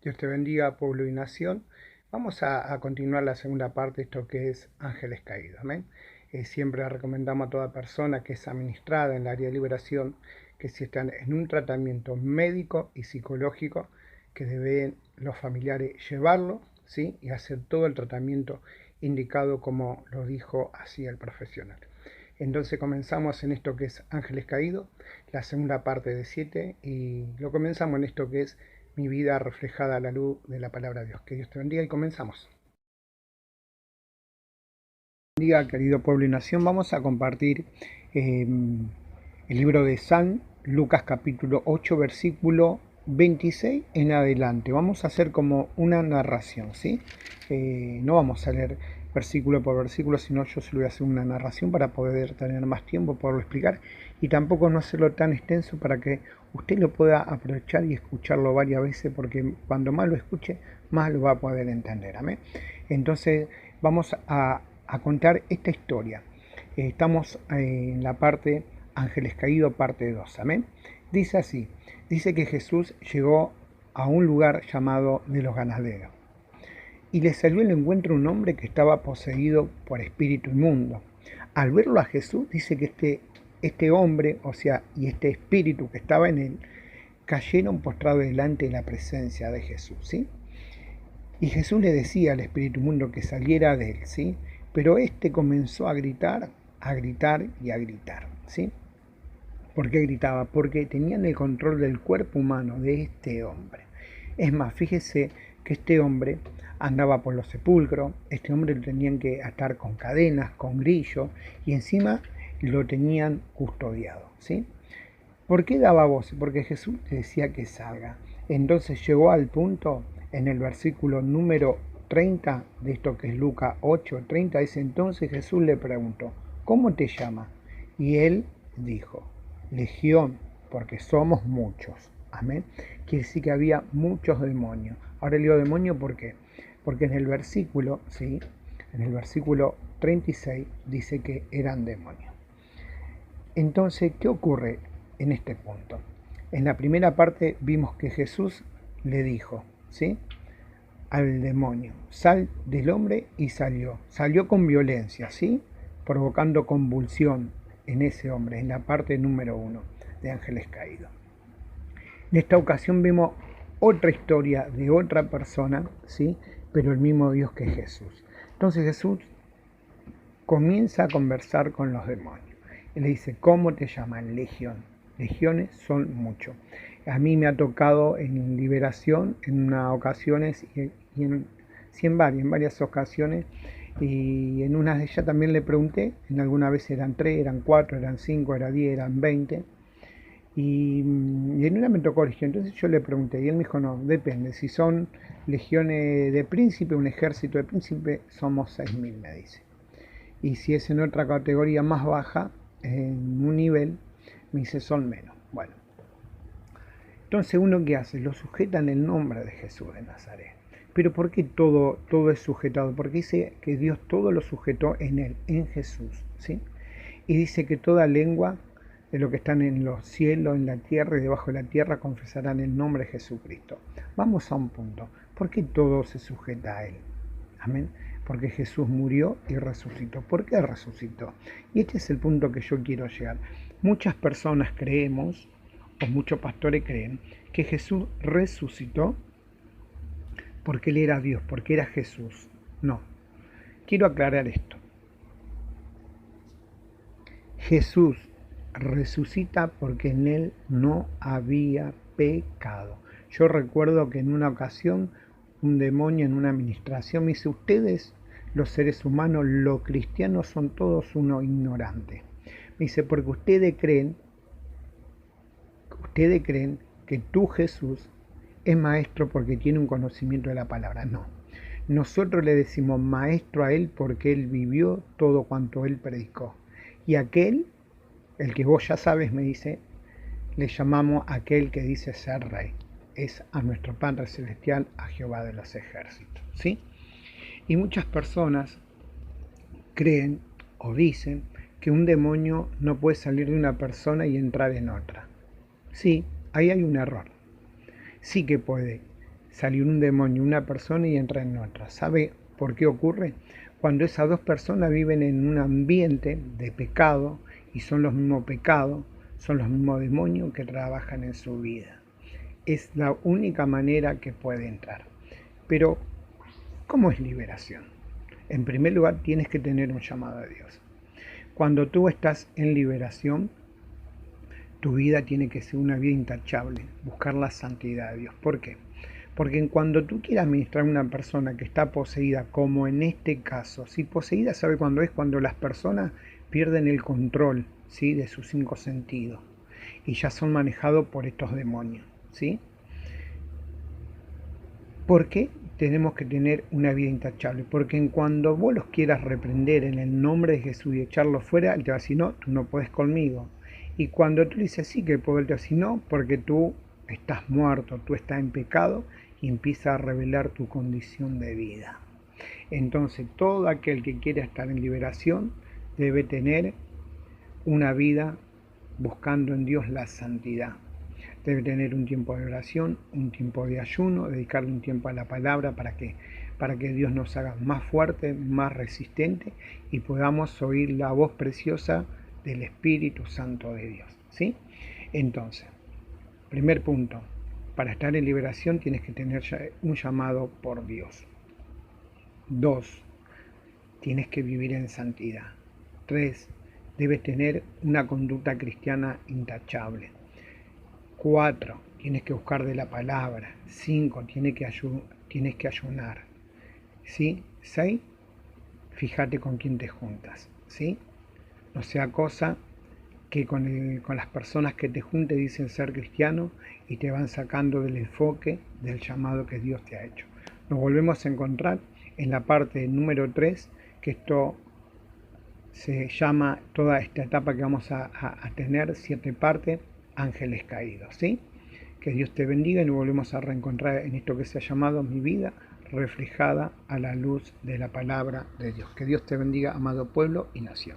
Dios te bendiga, pueblo y nación. Vamos a continuar la segunda parte, esto que es Ángeles Caídos. ¿Amén? Siempre recomendamos a toda persona que es administrada en el área de liberación que si están en un tratamiento médico y psicológico, que deben los familiares llevarlo, ¿sí? Y hacer todo el tratamiento indicado como lo dijo así el profesional. Entonces comenzamos en esto que es Ángeles Caídos, la segunda parte de 7, y lo comenzamos en esto que es mi vida reflejada a la luz de la palabra de Dios. Que Dios te bendiga y comenzamos. Bendiga, querido pueblo y nación, vamos a compartir el libro de San Lucas capítulo 8, versículo 26 en adelante. Vamos a hacer como una narración, ¿sí? No vamos a leer versículo por versículo, sino yo solo voy a hacer una narración para poder tener más tiempo, poderlo explicar, y tampoco no hacerlo tan extenso para que usted lo pueda aprovechar y escucharlo varias veces, porque cuando más lo escuche, más lo va a poder entender. ¿Amén? Entonces vamos a contar esta historia. Estamos en la parte Ángeles Caídos, parte 2. Amén. Dice así, dice que Jesús llegó a un lugar llamado de los ganaderos y le salió al encuentro un hombre que estaba poseído por espíritu inmundo. Al verlo a Jesús, dice que este hombre, o sea, y este espíritu que estaba en él, cayeron postrados delante de la presencia de Jesús, ¿sí? Y Jesús le decía al espíritu inmundo que saliera de él, ¿sí? Pero este comenzó a gritar y a gritar, ¿sí? ¿Por qué gritaba? Porque tenían el control del cuerpo humano de este hombre. Es más, fíjese que este hombre andaba por los sepulcros, este hombre lo tenían que atar con cadenas, con grillos, y encima lo tenían custodiado, ¿sí? ¿Por qué daba voz? Porque Jesús le decía que salga. Entonces llegó al punto, en el versículo número 30 de esto que es Lucas 8:30, dice: entonces Jesús le preguntó, ¿cómo te llamas? Y él dijo, Legión, porque somos muchos. Amén. Quiere decir que había muchos demonios. Ahora le digo demonio, ¿por qué? Porque en el versículo, ¿sí? En el versículo 36 dice que eran demonios. Entonces, ¿qué ocurre en este punto? En la primera parte vimos que Jesús le dijo, ¿sí? Al demonio, sal del hombre, y salió. Salió con violencia, ¿sí? Provocando convulsión en ese hombre, en la parte número 1 de Ángeles Caídos. En esta ocasión vemos otra historia de otra persona, ¿sí? Pero el mismo Dios que Jesús. Entonces Jesús comienza a conversar con los demonios. Él le dice, ¿cómo te llaman? Legión. Legiones son muchos. A mí me ha tocado en liberación en unas ocasiones y en varias ocasiones, y en una de ellas también le pregunté, en alguna vez eran 3, eran 4, eran 5, eran 10, eran 20, y en una me tocó legión. Entonces yo le pregunté y él me dijo, no, depende, si son legiones de príncipe, un ejército de príncipe, somos 6.000, me dice. Y si es en otra categoría más baja, en un nivel, me dice son menos. Bueno, entonces uno qué hace, lo sujeta en el nombre de Jesús de Nazaret. Pero ¿por qué todo es sujetado? Porque dice que Dios todo lo sujetó en él, en Jesús, ¿sí? Y dice que toda lengua de lo que están en los cielos, en la tierra y debajo de la tierra confesarán el nombre de Jesucristo. Vamos a un punto. ¿Por qué todo se sujeta a él? Amén. Porque Jesús murió y resucitó. ¿Por qué resucitó? Y este es el punto que yo quiero llegar. Muchas personas creemos, o muchos pastores creen, que Jesús resucitó porque Él era Dios, porque era Jesús. No. Quiero aclarar esto. Jesús resucita porque en Él no había pecado. Yo recuerdo que en una ocasión un demonio en una administración me dice, ustedes, los seres humanos, los cristianos, son todos unos ignorantes. Me dice, porque ustedes creen que tú, Jesús, es maestro porque tiene un conocimiento de la palabra. No. Nosotros le decimos maestro a Él porque Él vivió todo cuanto Él predicó. Y aquel, el que vos ya sabes, me dice, le llamamos aquel que dice ser rey. Es a nuestro Padre Celestial, a Jehová de los ejércitos, ¿sí? Y muchas personas creen o dicen que un demonio no puede salir de una persona y entrar en otra. Sí, ahí hay un error. Sí que puede salir un demonio, una persona y entra en otra. ¿Sabe por qué ocurre? Cuando esas dos personas viven en un ambiente de pecado y son los mismos pecados, son los mismos demonios que trabajan en su vida. Es la única manera que puede entrar. Pero, ¿cómo es liberación? En primer lugar, tienes que tener un llamado a Dios. Cuando tú estás en liberación, tu vida tiene que ser una vida intachable, buscar la santidad de Dios. ¿Por qué? Porque cuando tú quieras ministrar a una persona que está poseída, como en este caso, si poseída, ¿sabe cuándo es? Cuando las personas pierden el control, ¿sí?, de sus 5 sentidos y ya son manejados por estos demonios, ¿sí? ¿Por qué tenemos que tener una vida intachable? Porque cuando vos los quieras reprender en el nombre de Jesús y echarlos fuera, él te va a decir, no, tú no puedes conmigo. Y cuando tú le dices sí que puedo, él te va a decir, no, porque tú estás muerto, tú estás en pecado, y empieza a revelar tu condición de vida. Entonces, todo aquel que quiere estar en liberación debe tener una vida buscando en Dios la santidad. Debe tener un tiempo de oración, un tiempo de ayuno, dedicarle un tiempo a la palabra para que Dios nos haga más fuerte, más resistente y podamos oír la voz preciosa del Espíritu Santo de Dios, ¿sí? Entonces, primer punto, para estar en liberación tienes que tener un llamado por Dios. 2. Tienes que vivir en santidad. 3. Debes tener una conducta cristiana intachable. 4. Tienes que buscar de la palabra. 5. Tienes que ayunar. ¿Sí? 6. Fíjate con quién te juntas. ¿Sí? No sea cosa que con las personas que te juntes dicen ser cristiano y te van sacando del enfoque del llamado que Dios te ha hecho. Nos volvemos a encontrar en la parte número 3, que esto se llama, toda esta etapa que vamos a tener, 7 partes, ángeles caídos, ¿sí? Que Dios te bendiga y nos volvemos a reencontrar en esto que se ha llamado mi vida reflejada a la luz de la palabra de Dios. Que Dios te bendiga, amado pueblo y nación.